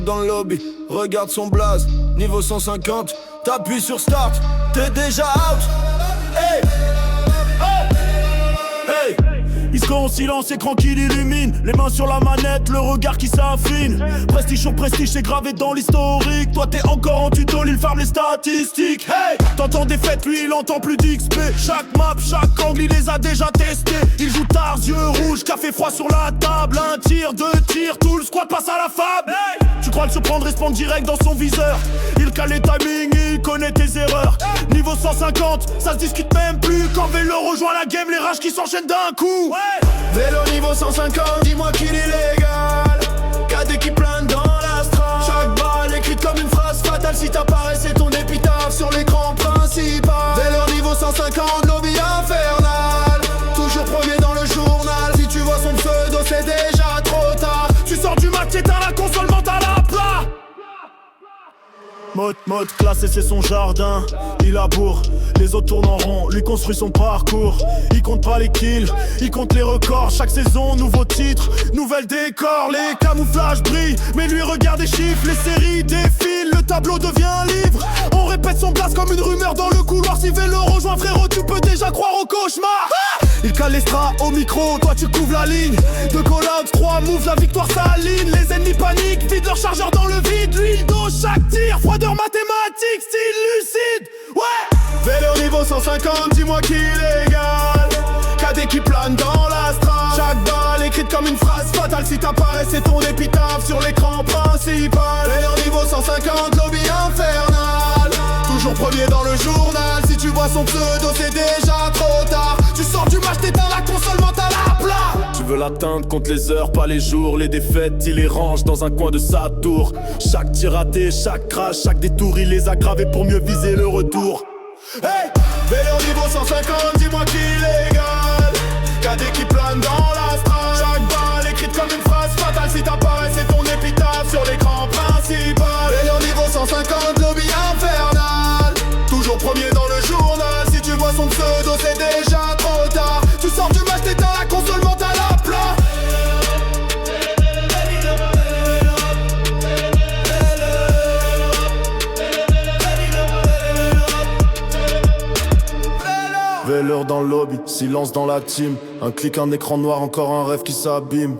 dans le lobby, regarde son blaze, niveau 150. T'appuies sur start, t'es déjà out. Hey, hey. Il se en silence, écran qui l'illumine. Les mains sur la manette, le regard qui s'affine. Prestige sur prestige, c'est gravé dans l'historique. Toi t'es encore en tuto, il farme les statistiques. Hey, t'entends des fêtes, lui il entend plus d'XP. Chaque map, chaque angle, il les a déjà testés. Il joue tard, yeux rouges, café froid sur la table. Un tir, deux tirs, tout le squad passe à la fab. Hey, tu crois le surprendre, respawn direct dans son viseur. Il cale les timings, il connaît tes erreurs. Niveau 150, ça se discute même plus. Quand Vélo rejoint la game, les rages qui s'enchaînent d'un coup. Vélo niveau 150, dis-moi qu'il est légal. KD qui plane dans l'astral. Chaque balle écrite comme une phrase fatale. Si t'apparais c'est ton épitaphe sur l'écran principal. Vélo niveau 150, lobby infernal. Toujours premier dans le journal. Si tu vois son pseudo c'est déjà trop tard. Tu sors du match, t'éteins la console mentale à plat. Mode classé c'est son jardin. Il aboure, les autres tournent en rond. Lui construit son parcours. Il compte pas les kills, il compte les records. Chaque saison, nouveau titre, nouvel décor. Les camouflages brillent, mais lui regarde les chiffres. Les séries défilent, le tableau devient un livre. On répète son place comme une rumeur dans le couloir. Si Vélo rejoint frérot, tu peux déjà croire au cauchemar. Il cale les stras au micro, toi tu couvres la ligne. Deux call-outs, 3 moves, la victoire s'aligne. Les ennemis paniquent, vident leur chargeur dans le vide. Lui il dose chaque tir, froideur mathématique, style lucide. Ouais. Vélo niveau 150, dis-moi qu'il est légal. KD qui plane dans l'astral. Chaque balle écrite comme une phrase fatale. Si t'apparais c'est ton épitaphe sur l'écran principal. Vélo niveau 150, lobby infernal. Toujours premier dans le journal. Si tu vois son pseudo c'est déjà trop tard. Tu sors du match, t'éteins la console mentale à plat. Tu veux l'atteindre, compte les heures, pas les jours. Les défaites, il les range dans un coin de sa tour. Chaque tir raté, chaque crash, chaque détour, il les a gravés pour mieux viser le retour. Hey, vélo niveau 150, dis-moi qu'il est légal. KD qui plane dans l'astral. Chaque balle écrite comme une phrase fatale. Si t'apparais c'est ton épitaphe sur l'écran principal. Vélo niveau 150, lobby infernal. Toujours premier dans le journal. Si tu vois son pseudo c'est déjà trop tard. Tu sors du match, t'éteins la console mentale à plat. Veilleur dans le lobby, silence dans la team. Un clic, un écran noir, encore un rêve qui s'abîme.